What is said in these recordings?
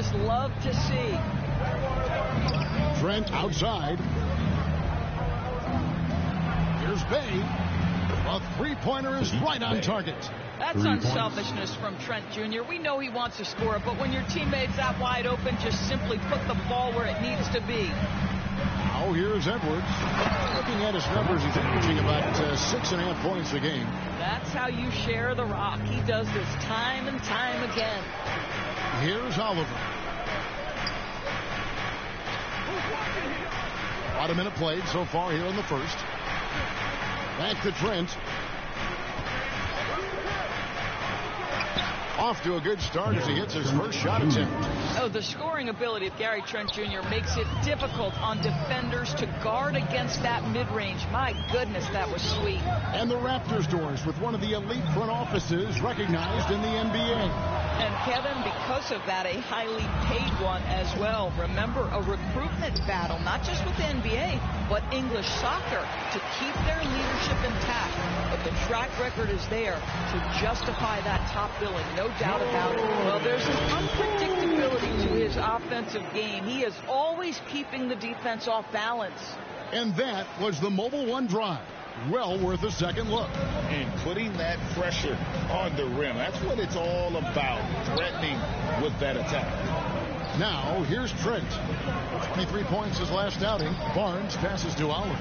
just love to see. Trent outside. Here's Bay. A three-pointer is right on target. That's unselfishness from Trent Jr. We know he wants to score it, but when your teammate's that wide open, just simply put the ball where it needs to be. Now here's Edwards. Looking at his numbers, he's averaging about 6.5 points a game. That's how you share the rock. He does this time and time again. Here's Oliver. About a minute played so far here in the first. Back to Trent. Off to a good start as he hits his first shot attempt. Oh, the scoring ability of Gary Trent Jr. makes it difficult on defenders to guard against that mid-range. My goodness, that was sweet. And the Raptors doors with one of the elite front offices recognized in the NBA. And Kevin, because of that, a highly paid one as well. Remember, a recruitment battle, not just with the NBA, but English soccer, to keep their leadership intact. But the track record is there to justify that top billing, no doubt about it. Well, there's an unpredictability to his offensive game. He is always keeping the defense off balance. And that was the Mobile One drive. Well worth a second look. And putting that pressure on the rim. That's what it's all about, threatening with that attack. Now, here's Trent. 23 points his last outing. Barnes passes to Oliver.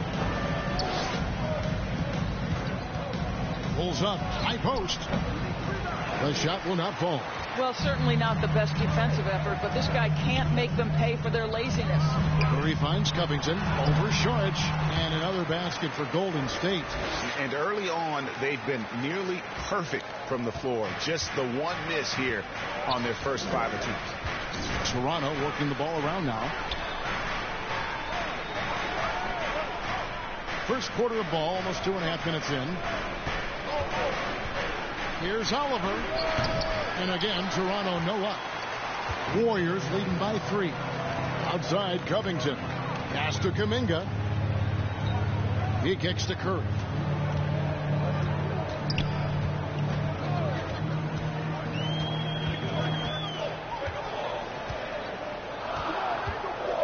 Pulls up, high post. The shot will not fall. Well, certainly not the best defensive effort, but this guy can't make them pay for their laziness. Curry finds Covington over short, and another basket for Golden State. And early on, they've been nearly perfect from the floor. Just the one miss here on their first 5 attempts. Toronto working the ball around now. First quarter of ball, almost 2.5 minutes in. Here's Oliver. And again, Toronto no up. Warriors leading by 3. Outside, Covington. Pass to Kuminga. He kicks to Curry.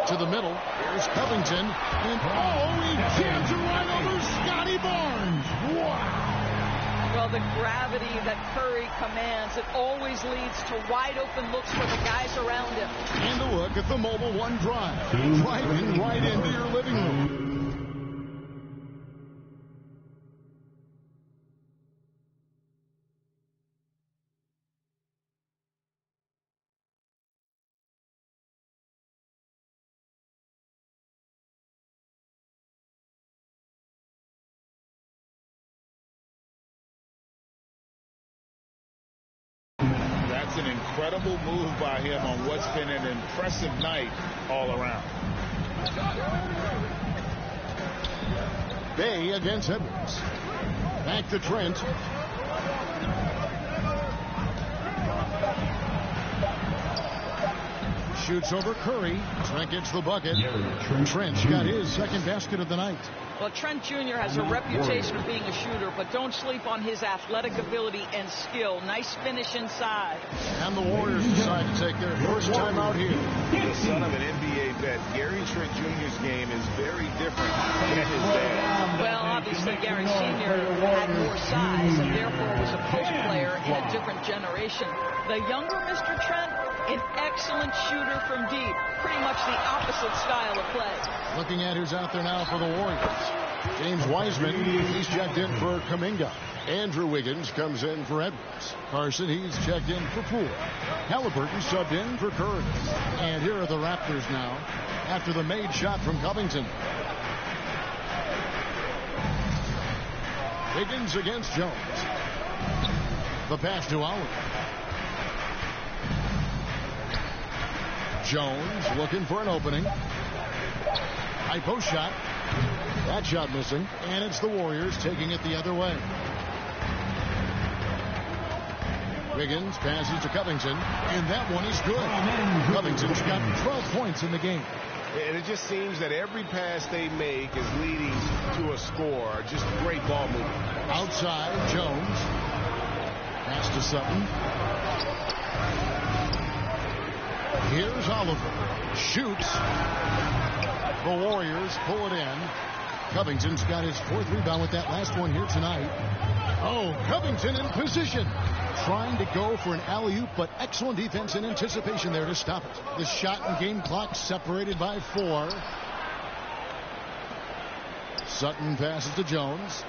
To the middle. Here's Covington. And he jams it right over Scotty Barnes. Wow. Well, the gravity that Curry commands, it always leads to wide open looks for the guys around him. And a look at the Mobile One drive. Driving right into your living room. That's an incredible move by him on what's been an impressive night all around. Bay against Edwards. Back to Trent. Shoots over Curry. Trent gets the bucket. Trent's got his second basket of the night. Well, Trent Jr. has a reputation of being a shooter, but don't sleep on his athletic ability and skill. Nice finish inside. And the Warriors decide to take their first time out here. The son of an NBA vet, Gary Trent Jr.'s game is very different than his dad. Well, obviously, Gary Sr. had more size and therefore was a post player in a different generation. The younger Mr. Trent, an excellent shooter from deep. Pretty much the opposite style of play. Looking at who's out there now for the Warriors. James Wiseman, he's checked in for Kuminga. Andrew Wiggins comes in for Edwards. Carson, he's checked in for Poole. Halliburton subbed in for Curry. And here are the Raptors now after the made shot from Covington. Wiggins against Jones. The pass to Oliver. Jones looking for an opening. High post shot. That shot missing. And it's the Warriors taking it the other way. Wiggins passes to Covington. And that one is good. Covington's got 12 points in the game. And it just seems that every pass they make is leading to a score. Just great ball movement. Outside, Jones. Pass to Sutton. Here's Oliver. Shoots. The Warriors pull it in. Covington's got his 4th rebound with that last one here tonight. Oh, Covington in position. Trying to go for an alley-oop, but excellent defense and anticipation there to stop it. The shot and game clock separated by 4. Sutton passes to Jones.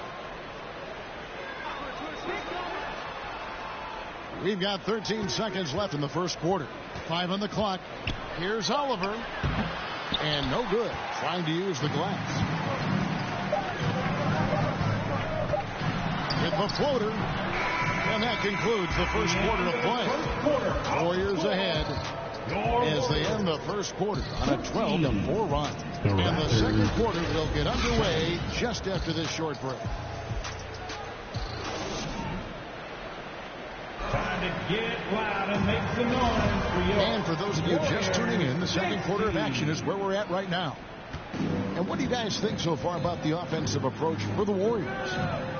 We've got 13 seconds left in the first quarter. 5 on the clock. Here's Oliver. And no good. Trying to use the glass. With the floater. And that concludes the first quarter of play. Warriors ahead as they end the first quarter on a 12-4 run. And the second quarter will get underway just after this short break. Time to get loud and make some noise for you. And for those of you just tuning in, the second quarter of action is where we're at right now. And what do you guys think so far about the offensive approach for the Warriors?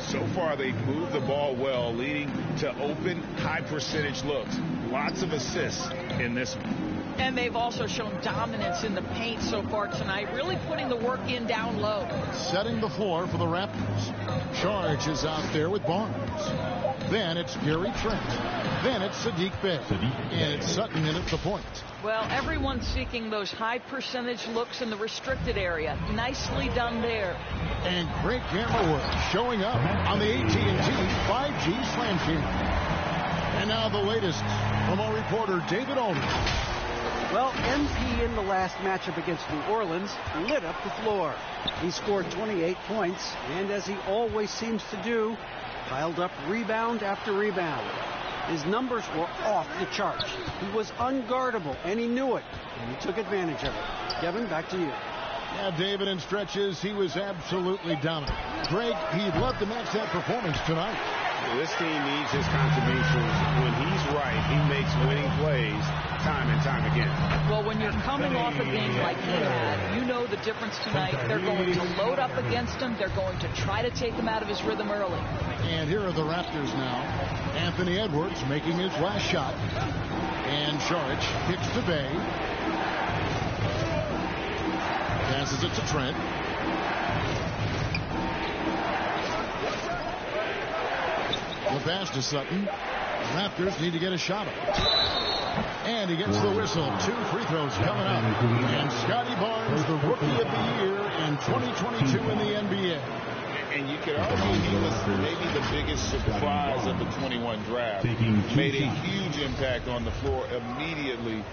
So far, they've moved the ball well, leading to open, high-percentage looks. Lots of assists in this one. And they've also shown dominance in the paint so far tonight, really putting the work in down low. Setting the floor for the Raptors. Charge is out there with Barnes. Then it's Gary Trent. Then it's Sadiq Bey. And it's Sutton in at the point. Well, everyone's seeking those high percentage looks in the restricted area. Nicely done there. And great camera work showing up on the AT&T 5G Slam Cam. And now the latest from our reporter David Allman. Well, MP in the last matchup against New Orleans lit up the floor. He scored 28 points, and as he always seems to do, piled up rebound after rebound. His numbers were off the charts. He was unguardable, and he knew it, and he took advantage of it. Kevin, back to you. Yeah, David, in stretches, he was absolutely dominant. Greg, he'd love to match that performance tonight. This team needs his contributions. When he's right, he makes winning plays time and time again. Well, when you're coming off a game like he had, you know the difference tonight. They're going to load up against him. They're going to try to take him out of his rhythm early. And here are the Raptors now. Anthony Edwards making his last shot. And Saric kicks to Bey. Passes it to Trent. The pass to Sutton. The Raptors need to get a shot up. And he gets the whistle. 2 free throws coming up. And Scotty Barnes, the Rookie of the Year in 2022 in the NBA. And you could argue he was maybe the biggest surprise of the 21 draft. Made a huge impact on the floor immediately.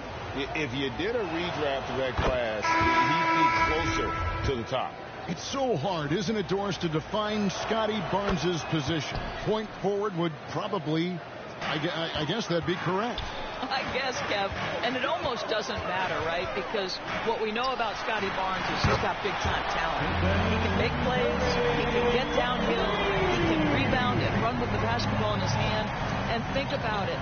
If you did a redraft of that class, he'd be closer to the top. It's so hard, isn't it, Doris, to define Scotty Barnes' position? Point forward would probably, I guess that'd be correct. I guess, Kev. And it almost doesn't matter, right? Because what we know about Scotty Barnes is he's got big-time talent. He can make plays. He can get downhill. He can rebound and run with the basketball in his hand. And think about it.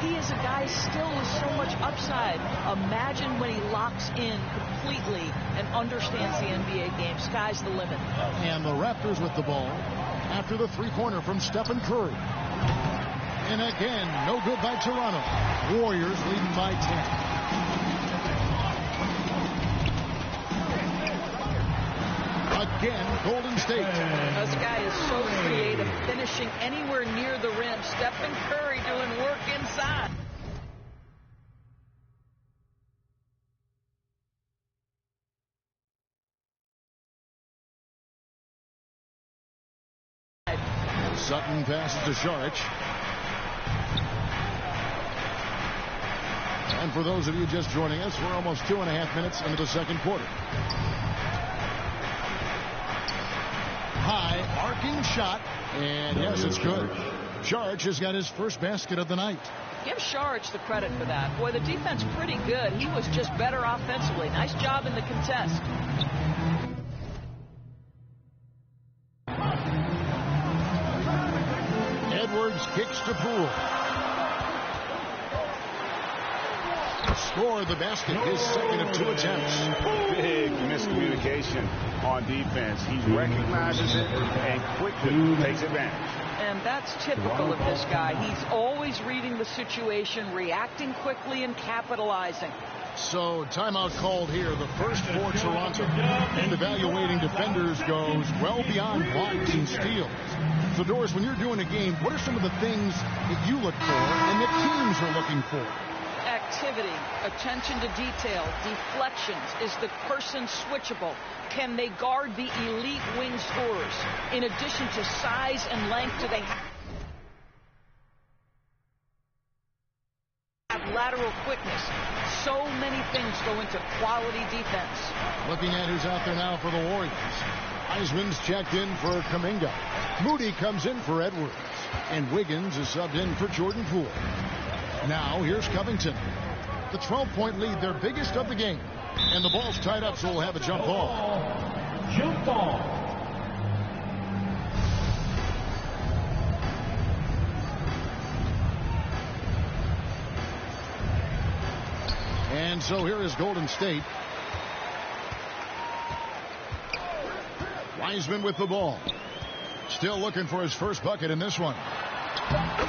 He is a guy still with so much upside. Imagine when he locks in completely and understands the NBA game. Sky's the limit. And the Raptors with the ball after the three-pointer from Stephen Curry. And again, no good by Toronto. Warriors leading by 10. Again, Golden State. This guy is so creative, finishing anywhere near the rim. Stephen Curry doing work inside. Sutton passes to Saric. And for those of you just joining us, we're almost 2.5 minutes into the second quarter. High arcing shot, and yes, it's good. Saric has got his first basket of the night. Give Saric the credit for that. Boy, the defense pretty good. He was just better offensively. Nice job in the contest. Edwards kicks to Poole. Score the basket, his second of 2 attempts. Big miscommunication on defense. He recognizes it and quickly takes advantage. And that's typical of this guy. He's always reading the situation, reacting quickly, and capitalizing. So timeout called here, the first for Toronto. And evaluating defenders goes well beyond blocks and steals. So, Doris, when you're doing a game, what are some of the things that you look for and that teams are looking for? Activity, attention to detail, deflections. Is the person switchable? Can they guard the elite wing scorers? In addition to size and length, do they have lateral quickness? So many things go into quality defense. Looking at who's out there now for the Warriors. Heisman's checked in for Kuminga. Moody comes in for Edwards. And Wiggins is subbed in for Jordan Poole. Now here's Covington. The 12-point lead, their biggest of the game. And the ball's tied up, so we'll have a jump ball. Jump ball. And so here is Golden State. Wiseman with the ball. Still looking for his first bucket in this one.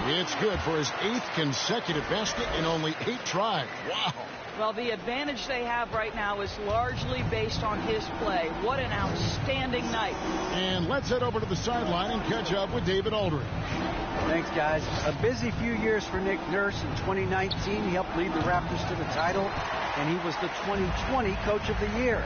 It's good for his 8th consecutive basket in only 8 tries. Wow. Well, the advantage they have right now is largely based on his play. What an outstanding night. And let's head over to the sideline and catch up with David Aldridge. Thanks, guys. A busy few years for Nick Nurse. In 2019, he helped lead the Raptors to the title, and he was the 2020 Coach of the Year.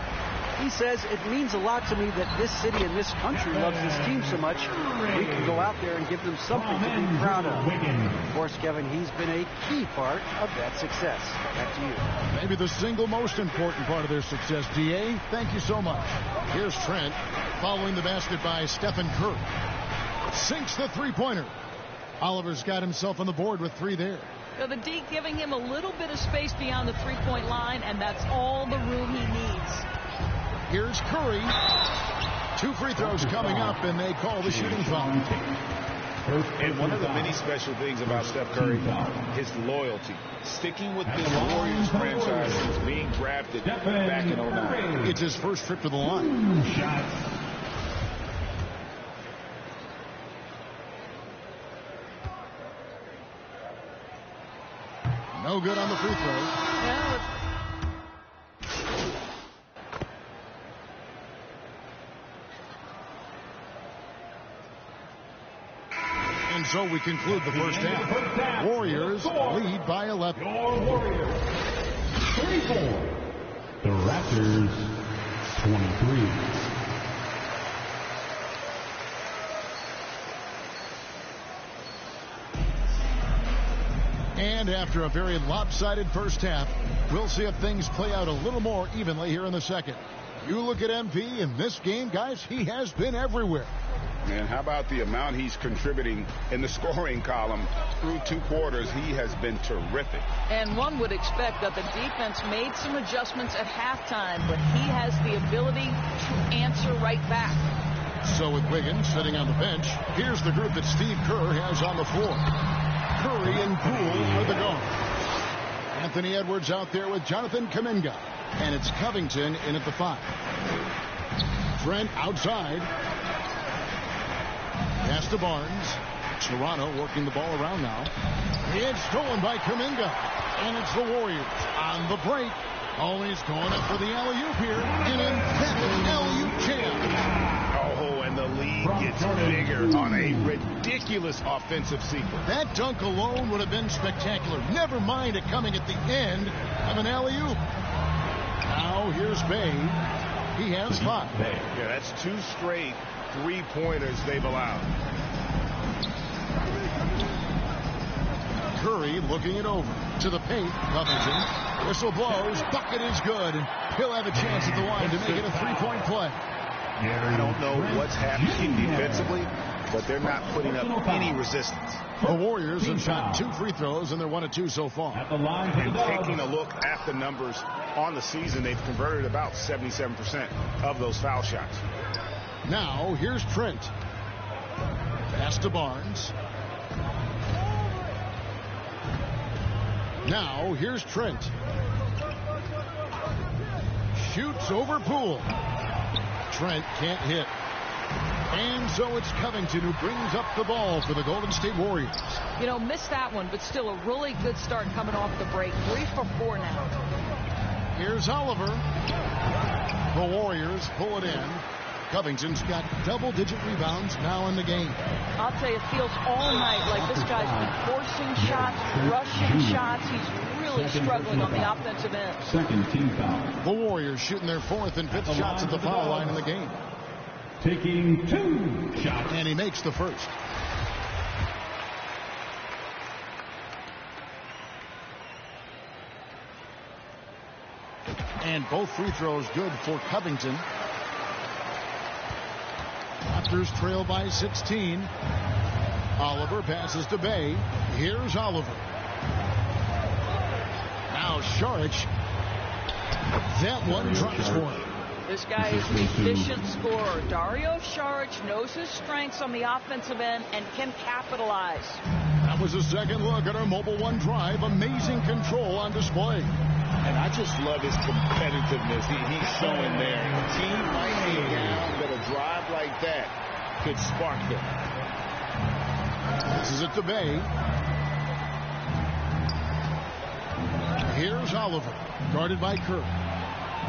He says, it means a lot to me that this city and this country loves this team so much. We can go out there and give them something to be proud of. Of course, Kevin, he's been a key part of that success. Back to you. Maybe the single most important part of their success. D.A., thank you so much. Here's Trent following the basket by Stephen Curry. Sinks the three-pointer. Oliver's got himself on the board with 3 there. So the D giving him a little bit of space beyond the three-point line, and that's all the room he needs. Here's Curry. 2 free throws coming up, and they call the shooting foul. And one of the many special things about Steph Curry, his loyalty. Sticking with this Warriors franchise since being drafted back in 09. It's his first trip to the line. No good on the free throw. Yeah, And so we conclude the first half. Warriors lead by 11. Your Warriors 34. The Raptors 23. And after a very lopsided first half, we'll see if things play out a little more evenly here in the second. You look at MP in this game, guys, he has been everywhere. And how about the amount he's contributing in the scoring column through 2 quarters? He has been terrific. and one would expect that the defense made some adjustments at halftime, but he has the ability to answer right back. So with Wiggins sitting on the bench, here's the group that Steve Kerr has on the floor. Curry and Poole are the guards. Anthony Edwards out there with Jonathan Kuminga. And it's Covington in at the 5. Trent outside. Pass to Barnes. Toronto working the ball around now. It's stolen by Kuminga. And it's the Warriors on the break. Always going up for the alley-oop here. An emphatic alley-oop jam. Oh, and the lead gets bigger on a ridiculous offensive sequence. That dunk alone would have been spectacular. Never mind it coming at the end of an alley-oop. Now here's Bay. He has 5. Yeah, that's 2 straight 3-pointers they've allowed. Curry looking it over to the paint. Covington. Whistle blows. Bucket is good. And he'll have a chance at the line to make it a 3-point play. I don't know what's happening defensively, but they're not putting up any resistance. The Warriors have shot 2 free throws, and they're 1 of 2 so far. And taking a look at the numbers on the season, they've converted about 77% of those foul shots. Now, here's Trent. Pass to Barnes. Now, here's Trent. Shoots over Poole. Trent can't hit. And so it's Covington who brings up the ball for the Golden State Warriors. You know, missed that one, but still a really good start coming off the break. 3 for 4 now. Here's Oliver. The Warriors pull it in. Covington's got double-digit rebounds now in the game. I'll tell you, it feels all night like this guy's been forcing shots, rushing shots. He's really struggling on the offensive end. Second team foul. The Warriors shooting their 4th and 5th shots at the foul line in the game. Taking 2 shots. And he makes the first. And both free throws good for Covington. Raptors trail by 16. Oliver passes to Bay. Here's Oliver. Now Saric. That one drops for him. This guy is an efficient scorer. Dario Saric knows his strengths on the offensive end and can capitalize. That was a second look at our Mobile One drive. Amazing control on display. And I just love his competitiveness. He's showing there. The team might be down, but a drive like that could spark them. This is it to Bay. Here's Oliver, guarded by Kerr.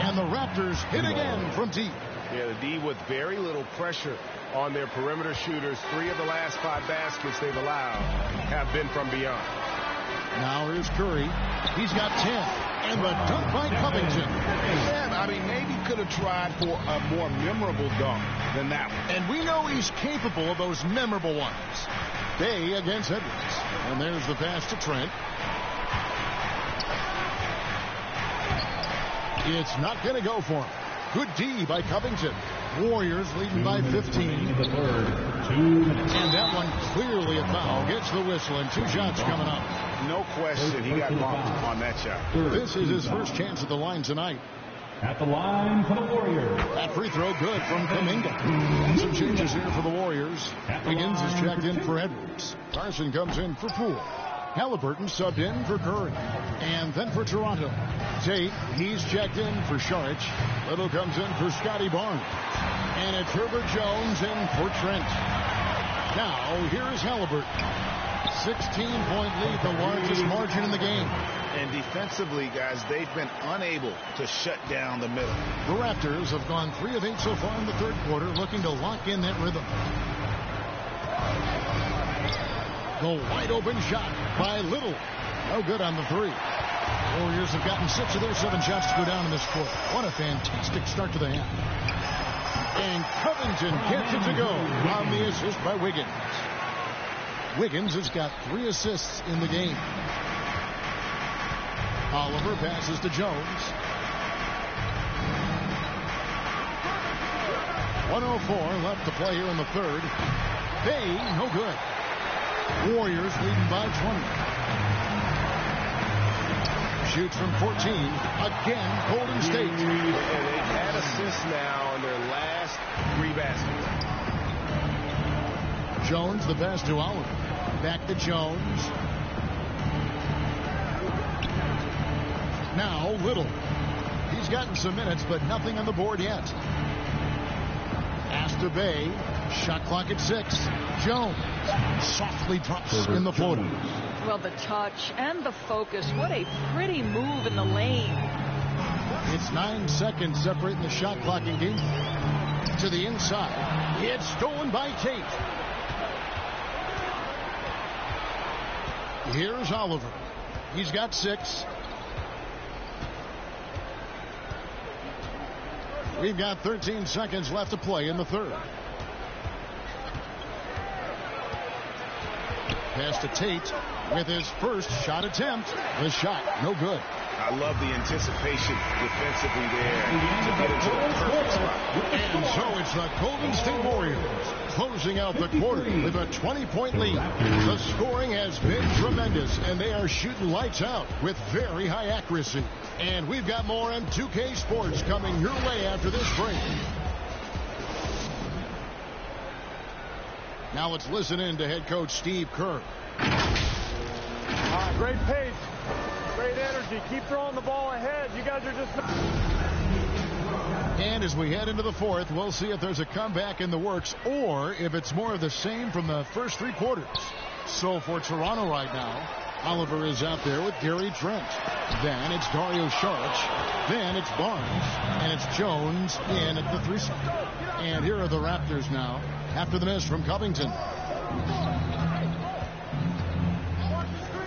And the Raptors hit again from deep. Yeah, the D with very little pressure on their perimeter shooters. 3 of the last 5 baskets they've allowed have been from beyond. Now here's Curry. He's got 10. And the dunk by Covington. Yeah, I mean, maybe could have tried for a more memorable dunk than that one. And we know he's capable of those memorable ones. Bay against Edwards. And there's the pass to Trent. It's not going to go for him. Good D by Covington. Warriors leading by 15. And that one clearly a foul. Gets the whistle and 2 shots coming up. No question, he got bumped on that shot. This is his first chance at the line tonight. At the line for the Warriors. That free throw good from Kuminga. And some changes here for the Warriors. Wiggins is checked in for Edwards. Carson comes in for Poole. Halliburton subbed in for Curry. And then for Toronto, Tate, he's checked in for Saric. Little comes in for Scotty Barnes. And it's Herbert Jones in for Trent. Now, here is Halliburton. 16-point lead, the largest margin in the game. And defensively, guys, they've been unable to shut down the middle. The Raptors have gone 3 of 8 so far in the third quarter, looking to lock in that rhythm. The wide open shot by Little. No good on the 3. Warriors have gotten 6 of their 7 shots to go down in this quarter. What a fantastic start to the half. And Covington gets it to go on the assist by Wiggins. Wiggins has got 3 assists in the game. Oliver passes to Jones. 1:04 left to play here in the third. Bay, no good. Warriors leading by 20. Shoots from 14. Again, Golden State. And they've had assists now in their last 3 baskets. Jones, the pass to Oliver. Back to Jones. Now Little. He's gotten some minutes, but nothing on the board yet. Pass to Bay. Shot clock at 6. Jones softly drops in the floater. Well, the touch and the focus. What a pretty move in the lane. It's 9 seconds separating the shot clock and game. To the inside. It's stolen by Tate. Here's Oliver. He's got 6. We've got 13 seconds left to play in the third. Pass to Tate with his first shot attempt. The shot, no good. I love the anticipation defensively there to get into the perfect spot. And so it's the Golden State Warriors closing out the quarter with a 20-point lead. The scoring has been tremendous, and they are shooting lights out with very high accuracy. And we've got more M2K Sports coming your way after this break. Now let's listen in to head coach Steve Kerr. Great pace, great energy. Keep throwing the ball ahead. You guys are just... And as we head into the fourth, we'll see if there's a comeback in the works or if it's more of the same from the first three quarters. So for Toronto right now, Oliver is out there with Gary Trent. Then it's Dario Saric. Then it's Barnes. And it's Jones in at the 3 spot. And here are the Raptors now after the miss from Covington.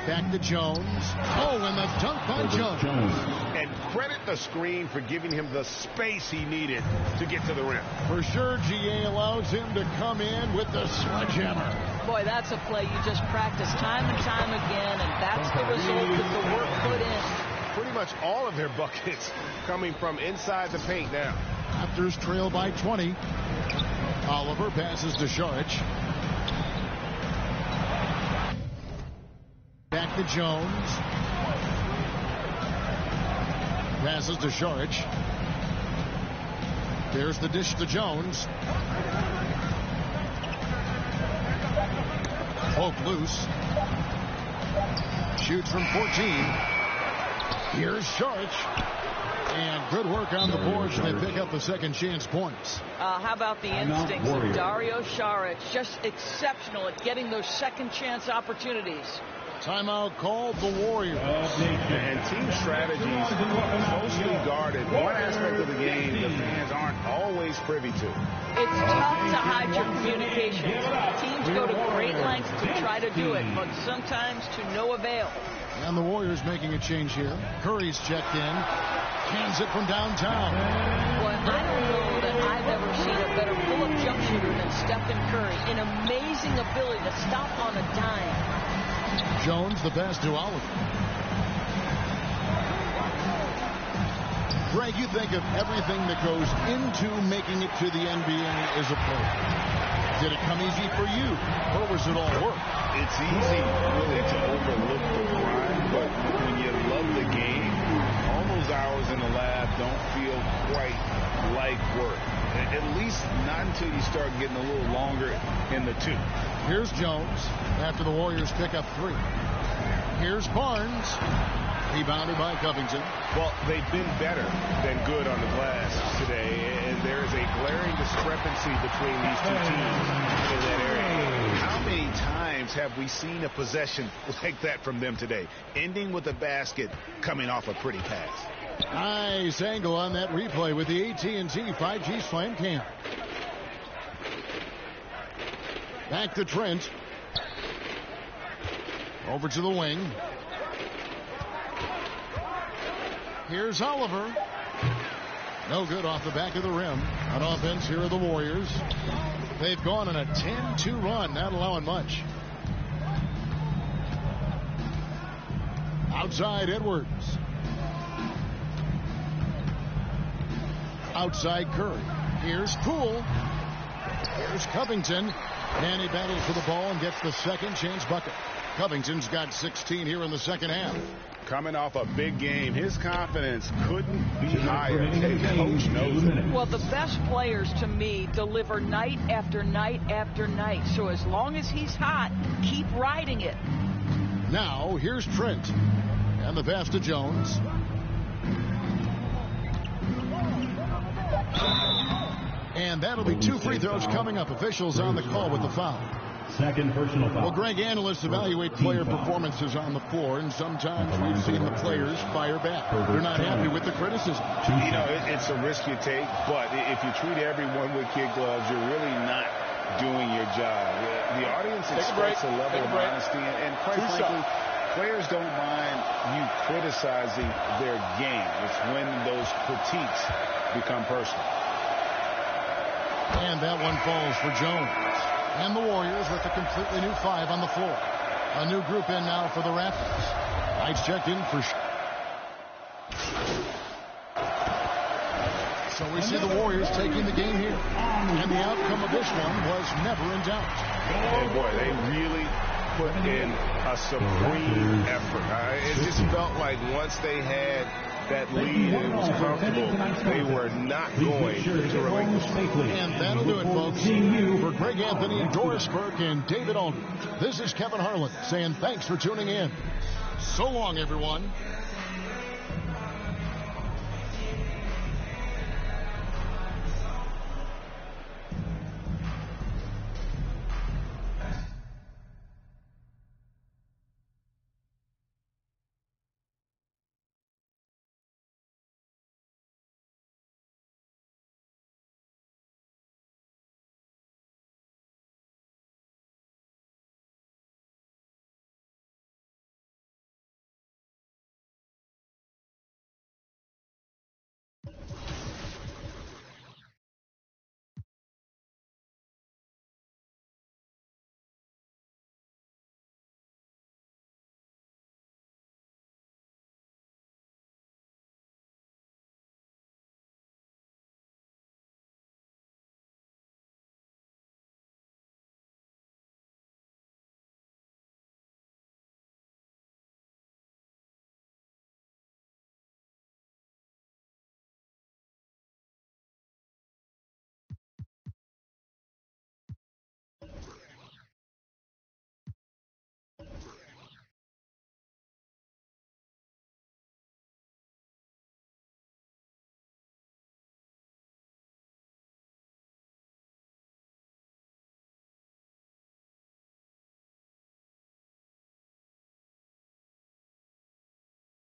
Back to Jones. Oh, and the dunk by Jones. And credit the screen for giving him the space he needed to get to the rim. For sure, GA allows him to come in with the sledgehammer. Boy, that's a play you just practice time and time again, and that's the result with the work put in. Pretty much all of their buckets coming from inside the paint now. Raptors trail by 20. Oliver passes to Saric. Back to Jones. Passes to Saric. There's the dish to Jones. Poke loose. Shoots from 14. Here's Saric. And good work on the boards. They pick up the second chance points. How about the instincts of Dario Saric? Just exceptional at getting those second chance opportunities. Timeout called the Warriors. And team strategies closely guarded. One aspect of the game the fans aren't always privy to. It's tough to hide your communications. Teams go to great lengths to try to do it, but sometimes to no avail. And the Warriors making a change here. Curry's checked in. Hands it from downtown. Well, I don't know that I've ever seen a better pull-up jump shooter than Stephen Curry. An amazing ability to stop on a dime. Jones, the pass to Oliver. Greg, you think of everything that goes into making it to the NBA as a player. Did it come easy for you, or was it all work? It's easy, really, to overlook the grind, but when you love the game, all those hours in the lab don't feel quite like work. At least not until you start getting a little longer in the two. Here's Jones after the Warriors pick up 3. Here's Barnes. Rebounded by Covington. Well, they've been better than good on the glass today, and there is a glaring discrepancy between these two teams in that area. How many times have we seen a possession like that from them today, ending with a basket coming off a pretty pass? Nice angle on that replay with the AT&T 5G Slam Cam. Back to Trent. Over to the wing. Here's Oliver. No good off the back of the rim. On offense, here are the Warriors. They've gone on a 10-2 run, not allowing much. Outside Edwards. Outside Curry. Here's Poole. Here's Covington. And he battles for the ball and gets the second chance bucket. Covington's got 16 here in the second half. Coming off a big game, his confidence couldn't be higher. And coach knows it. Well, the best players, to me, deliver night after night after night. So as long as he's hot, keep riding it. Now, here's Trent. And the pass to Jones. And that'll be 2 free throws coming up. Officials on the call with the foul. Second personal foul. Well, Greg, analysts evaluate player performances on the floor, and sometimes we've seen the players fire back. They're not happy with the criticism. You know, it's a risk you take, but if you treat everyone with kid gloves, you're really not doing your job. The audience expects a level of honesty, and quite frankly, players don't mind you criticizing their game. It's when those critiques become personal. And that one falls for Jones. And the Warriors with a completely new 5 on the floor. A new group in now for the Raptors. Lights checked in for... So we see the Warriors taking the game here. And the outcome of this one was never in doubt. And boy, they really put in a supreme effort. It just felt like once they had that lead and it was comfortable, they were not going to relinquish. And that'll do it, folks. For Greg Anthony, Doris Burke, and David Aldridge, this is Kevin Harlan saying thanks for tuning in. So long, everyone.